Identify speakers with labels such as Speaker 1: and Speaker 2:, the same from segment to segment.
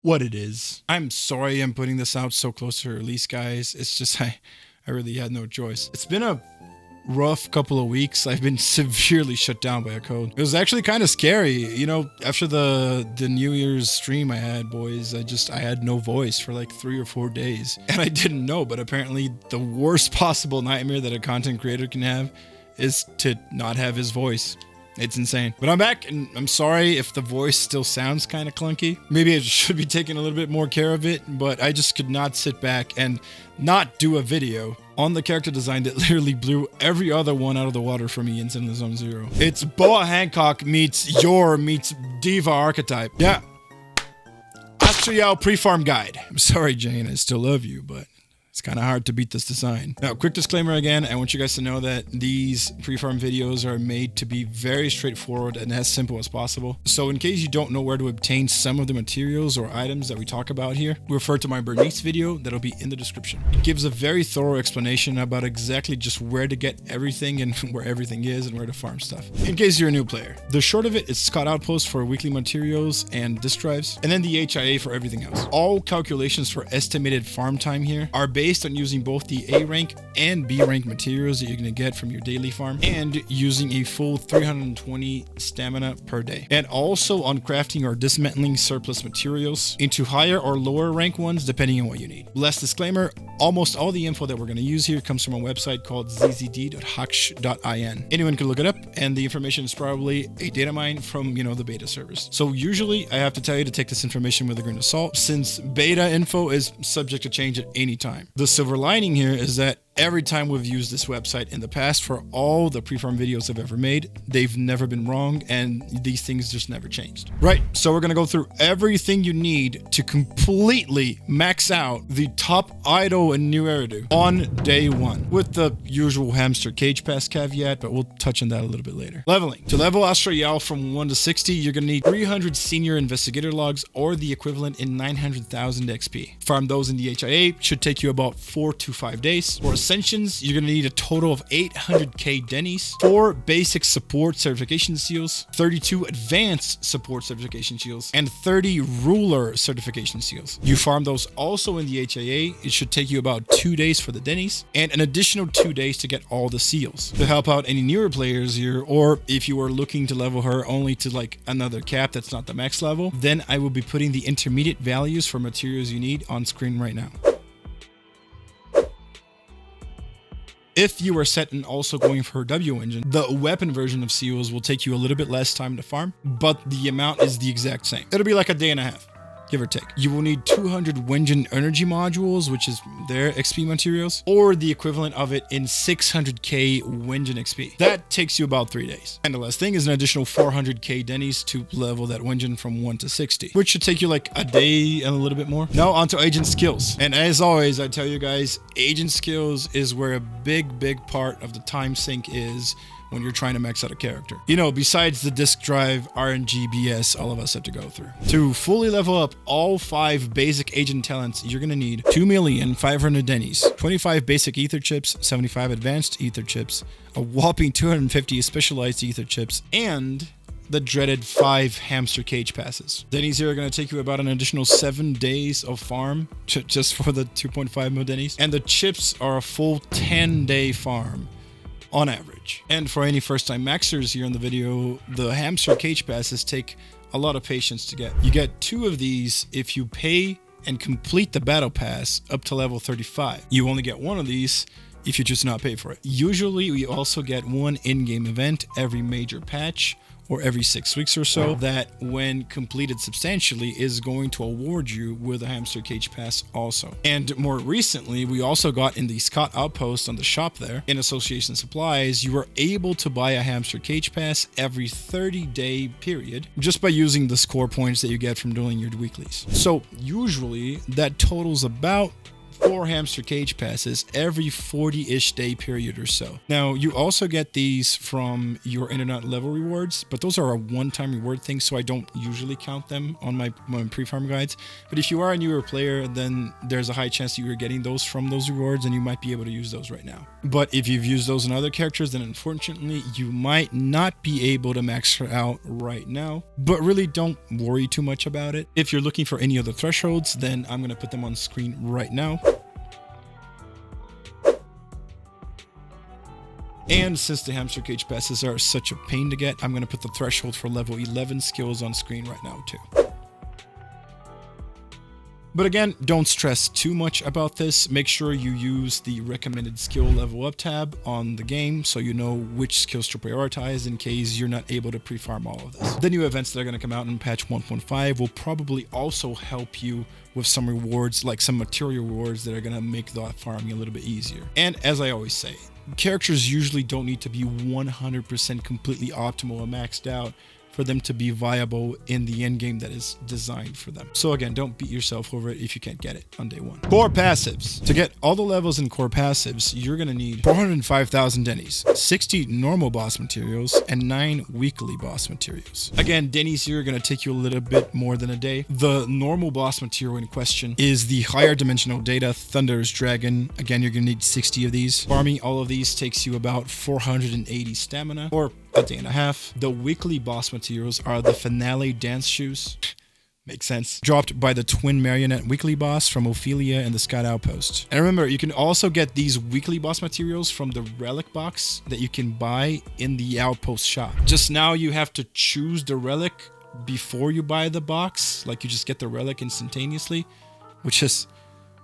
Speaker 1: what it is. I'm sorry I'm putting this out so close to release, guys. It's just I really had no choice. It's been a rough couple of weeks. I've been severely shut down by a cold. It was actually kind of scary, you know. After the New Year's stream I had, boys, I had no voice for like 3 or 4 days, and I didn't know, but apparently the worst possible nightmare that a content creator can have is to not have his voice. It's insane. But I'm back, and I'm sorry if the voice still sounds kind of clunky. Maybe I should be taking a little bit more care of it, but I just could not sit back and not do a video on the character design that literally blew every other one out of the water for me in Zenless Zone Zero. It's Boa Hancock meets Diva archetype. Yeah. Astra Yao Pre-Farm guide. I'm sorry, Jane, I still love you, but it's kind of hard to beat this design. Now, quick disclaimer again, I want you guys to know that these pre-farm videos are made to be very straightforward and as simple as possible. So in case you don't know where to obtain some of the materials or items that we talk about here, refer to my Bernice video that'll be in the description. It gives a very thorough explanation about exactly just where to get everything and where everything is and where to farm stuff. In case you're a new player, the short of it is Scott Outpost for weekly materials and disk drives, and then the HIA for everything else. All calculations for estimated farm time here are based on using both the A rank and B rank materials that you're going to get from your daily farm, and using a full 320 stamina per day, and also on crafting or dismantling surplus materials into higher or lower rank ones depending on what you need. Last disclaimer, almost all the info that we're going to use here comes from a website called zzz.haksh.in. Anyone can look it up, and the information is probably a data mine from, you know, the beta servers. So usually I have to tell you to take this information with a grain of salt, since beta info is subject to change at any time. The silver lining here is that every time we've used this website in the past for all the pre-farm videos I've ever made, they've never been wrong, and these things just never changed. Right, so we're gonna go through everything you need to completely max out the top idol and new Eridu on day 1, with the usual hamster cage pass caveat, but we'll touch on that a little bit later. Leveling. To level Astra Yao from 1 to 60, you're gonna need 300 senior investigator logs, or the equivalent in 900,000 XP. Farm those in the HIA should take you about 4 to 5 days. For Ascensions, you're going to need a total of 800k Denny's, 4 basic support certification seals, 32 advanced support certification seals, and 30 ruler certification seals. You farm those also in the HIA. It should take you about 2 days for the Denny's, and an additional 2 days to get all the seals. To help out any newer players here, or if you are looking to level her only to like another cap that's not the max level, then I will be putting the intermediate values for materials you need on screen right now. If you are set and also going for her W engine, the weapon version of seals will take you a little bit less time to farm, but the amount is the exact same. It'll be like a day and a half, give or take. You will need 200 Wenjin energy modules, which is their XP materials, or the equivalent of it in 600k Wenjin XP. That takes you about 3 days. And the last thing is an additional 400k Denny's to level that Wenjin from 1 to 60, which should take you like a day and a little bit more. Now onto agent skills. And as always, I tell you guys, agent skills is where a big part of the time sink is when you're trying to max out a character. You know, besides the disk drive, RNG, BS, all of us have to go through. To fully level up all 5 basic agent talents, you're gonna need 2,500,000 Denny's, 25 basic ether chips, 75 advanced ether chips, a whopping 250 specialized ether chips, and the dreaded 5 hamster cage passes. Denny's here are going to take you about an additional 7 days of farm just for the 2.5 mil Denny's, and the chips are a full 10-day farm on average. And for any first-time maxers here in the video, the hamster cage passes take a lot of patience to get. You get 2 of these if you pay and complete the battle pass up to level 35. You only get 1 of these if you just not pay for it. Usually we also get 1 in-game event every major patch, or every 6 weeks or so, that when completed substantially is going to award you with a hamster cage pass also. And more recently, we also got in the Scott Outpost on the shop there, in Association Supplies, you were able to buy a hamster cage pass every 30-day period, just by using the score points that you get from doing your weeklies. So usually that totals about 4 hamster cage passes every 40-ish day period or so. Now, you also get these from your internet level rewards, but those are a one-time reward thing, so I don't usually count them on my pre-farm guides. But if you are a newer player, then there's a high chance that you're getting those from those rewards, and you might be able to use those right now. But if you've used those in other characters, then unfortunately, you might not be able to max her out right now. But really, don't worry too much about it. If you're looking for any other thresholds, then I'm going to put them on screen right now. And since the hamster cage passes are such a pain to get, I'm going to put the threshold for level 11 skills on screen right now too. But again, don't stress too much about this. Make sure you use the recommended skill level up tab on the game so you know which skills to prioritize in case you're not able to pre-farm all of this. The new events that are going to come out in patch 1.5 will probably also help you with some rewards, like some material rewards that are going to make the farming a little bit easier. And as I always say, characters usually don't need to be 100% completely optimal or maxed out for them to be viable in the end game that is designed for them. So again, don't beat yourself over it if you can't get it on day one. Core passives. To get all the levels in core passives, you're gonna need 405,000 dennies, 60 normal boss materials, and 9 weekly boss materials. Again, dennies here are gonna take you a little bit more than a day. The normal boss material in question is the higher dimensional data Thunder's Dragon. Again, you're gonna need 60 of these. Farming all of these takes you about 480 stamina, or a day and a half. The weekly boss materials are the finale dance shoes. Makes sense. Dropped by the twin marionette weekly boss from Ophelia and the Scout Outpost. And remember, you can also get these weekly boss materials from the relic box that you can buy in the Outpost shop. Just now you have to choose the relic before you buy the box. Like you just get the relic instantaneously, which is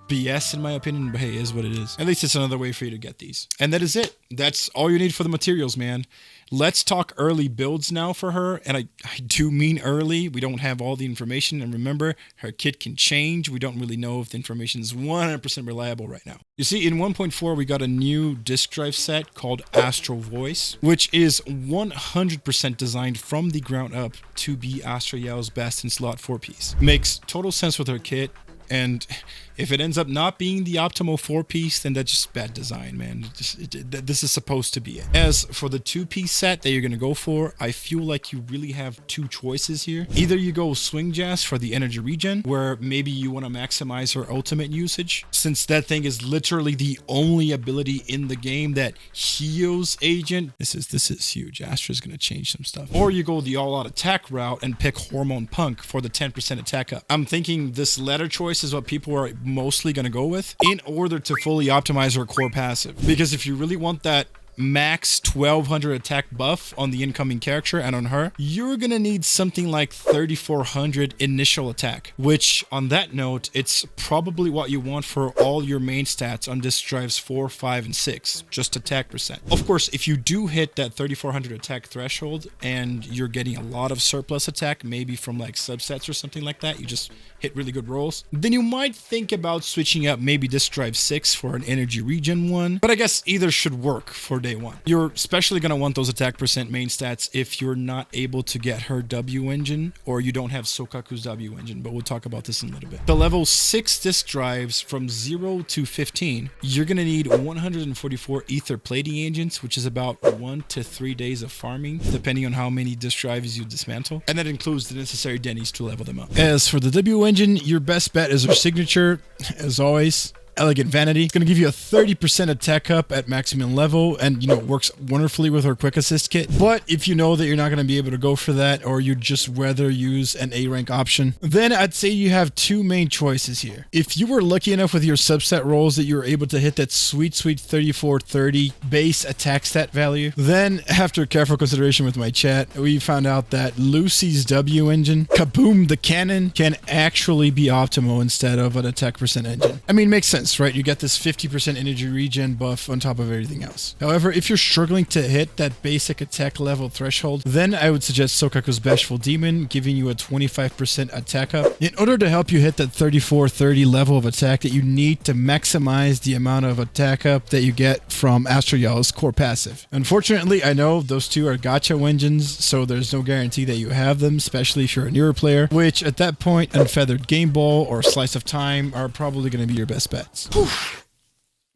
Speaker 1: BS in my opinion, but hey, is what it is. At least it's another way for you to get these. And that is it. That's all you need for the materials, man. Let's talk early builds now for her. And I do mean early. We don't have all the information. And remember, her kit can change. We don't really know if the information is 100% reliable right now. You see, in 1.4, we got a new disk drive set called Astral Voice, which is 100% designed from the ground up to be Astra Yao's best in slot 4-piece. Makes total sense with her kit. And if it ends up not being the optimal 4-piece, then that's just bad design, man. This is supposed to be it. As for the 2-piece set that you're going to go for, I feel like you really have 2 choices here. Either you go Swing Jazz for the energy regen, where maybe you want to maximize her ultimate usage, since that thing is literally the only ability in the game that heals agent. This is huge. Astra's going to change some stuff. Or you go the all-out attack route and pick Hormone Punk for the 10% attack up. I'm thinking this latter choice is what people are mostly going to go with in order to fully optimize her core passive. Because if you really want that max 1200 attack buff on the incoming character and on her, you're gonna need something like 3400 initial attack, which on that note, it's probably what you want for all your main stats on disk drives 4, 5, and 6, just attack percent. Of course, if you do hit that 3400 attack threshold and you're getting a lot of surplus attack, maybe from like subsets or something like that, you just hit really good rolls, then you might think about switching up maybe disk drive 6 for an energy regen one, but I guess either should work for day one. You're especially going to want those attack percent main stats if you're not able to get her W engine or you don't have Sokaku's W engine, but we'll talk about this in a little bit. The level 6 disk drives from 0 to 15, you're going to need 144 ether plating agents, which is about 1 to 3 days of farming, depending on how many disk drives you dismantle, and that includes the necessary dennies to level them up. As for the W engine, your best bet is her signature, as always. Elegant Vanity. It's going to give you a 30% attack up at maximum level, and you know, works wonderfully with her quick assist kit. But if you know that you're not going to be able to go for that, or you'd just rather use an A rank option, then I'd say you have 2 main choices here. If you were lucky enough with your subset rolls that you were able to hit that sweet 3430 base attack stat value, then after careful consideration with my chat, we found out that Lucy's W engine, Kaboom the Cannon, can actually be optimal instead of an attack percent engine. I mean, makes sense, right? You get this 50% energy regen buff on top of everything else. However, if you're struggling to hit that basic attack level threshold, then I would suggest Sokaku's Bashful Demon, giving you a 25% attack up in order to help you hit that 3430 level of attack that you need to maximize the amount of attack up that you get from Astra Yao's core passive. Unfortunately, I know those 2 are gacha engines, so there's no guarantee that you have them, especially if you're a newer player, which at that point, Unfeathered Game Ball or Slice of Time are probably going to be your best bets. minutes. Whew.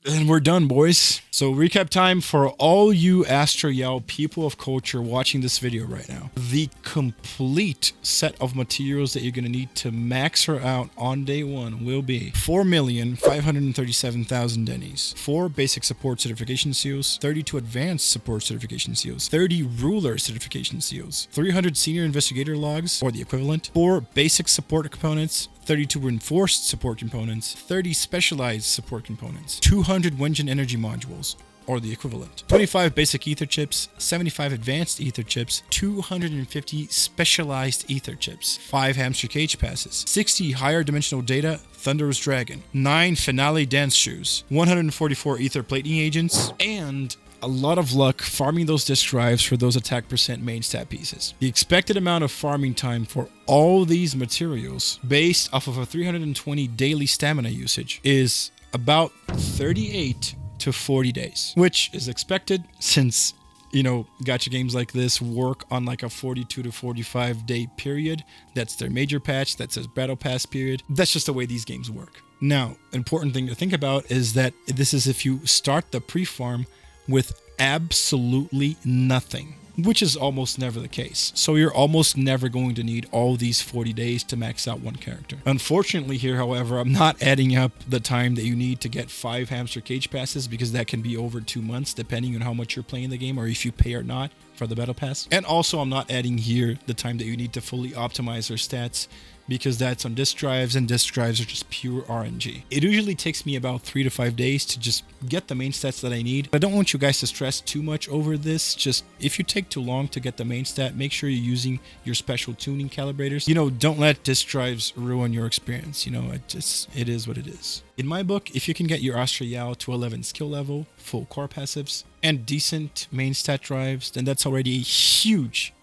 Speaker 1: And we're done, boys. So recap time for all you Astra Yao people of culture watching this video right now. The complete set of materials that you're going to need to max her out on day one will be 4,537,000 dennies, 4 basic support certification seals, 32 advanced support certification seals, 30 ruler certification seals, 300 senior investigator logs or the equivalent, 4 basic support components, 32 reinforced support components, 30 specialized support components, 200 Wenjin energy modules, or the equivalent, 25 basic ether chips, 75 advanced ether chips, 250 specialized ether chips, 5 hamster cage passes, 60 higher dimensional data Thunderous Dragon, 9 finale dance shoes, 144 ether plating agents, and a lot of luck farming those disk drives for those attack percent main stat pieces. The expected amount of farming time for all these materials, based off of a 320 daily stamina usage, is about 38 to 40 days, which is expected since, you know, gacha games like this work on like a 42 to 45 day period. That's their major patch, that's their battle pass period. That's just the way these games work. Now, important thing to think about is that this is if you start the pre-farm with absolutely nothing, which is almost never the case. So you're almost never going to need all these 40 days to max out one character. Unfortunately here, however, I'm not adding up the time that you need to get 5 hamster cage passes, because that can be over 2 months depending on how much you're playing the game or if you pay or not for the battle pass. And also I'm not adding here the time that you need to fully optimize your stats, because that's on disk drives, and disk drives are just pure RNG. It usually takes me about 3 to 5 days to just get the main stats that I need. I don't want you guys to stress too much over this. Just if you take too long to get the main stat, make sure you're using your special tuning calibrators. You know, don't let disk drives ruin your experience. You know, it is what it is. In my book, if you can get your Astra Yao to 11 skill level, full core passives, and decent main stat drives, then that's already a huge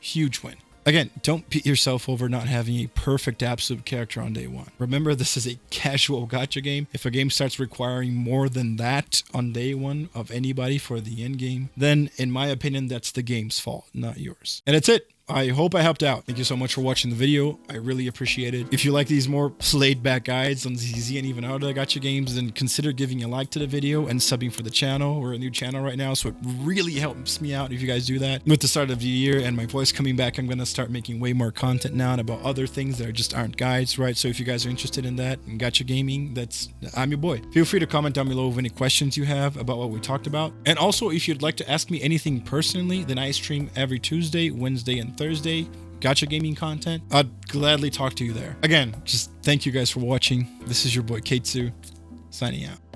Speaker 1: win. Again, don't beat yourself over not having a perfect absolute character on day one. Remember, this is a casual gacha game. If a game starts requiring more than that on day one of anybody for the end game, then in my opinion, that's the game's fault, not yours. And that's it. I hope I helped out. Thank you so much for watching the video. I really appreciate it. If you like these more laid back guides on ZZZ and even other gacha games, then consider giving a like to the video and subbing for the channel. We're a new channel right now, so it really helps me out if you guys do that. With the start of the year and my voice coming back, I'm going to start making way more content now about other things that just aren't guides, right? So if you guys are interested in that and gacha gaming, I'm your boy. Feel free to comment down below with any questions you have about what we talked about. And also, if you'd like to ask me anything personally, then I stream every Tuesday, Wednesday, and Thursday gacha gaming content. I'd gladly talk to you there. Again, just thank you guys for watching. This is your boy Ktsu, signing out.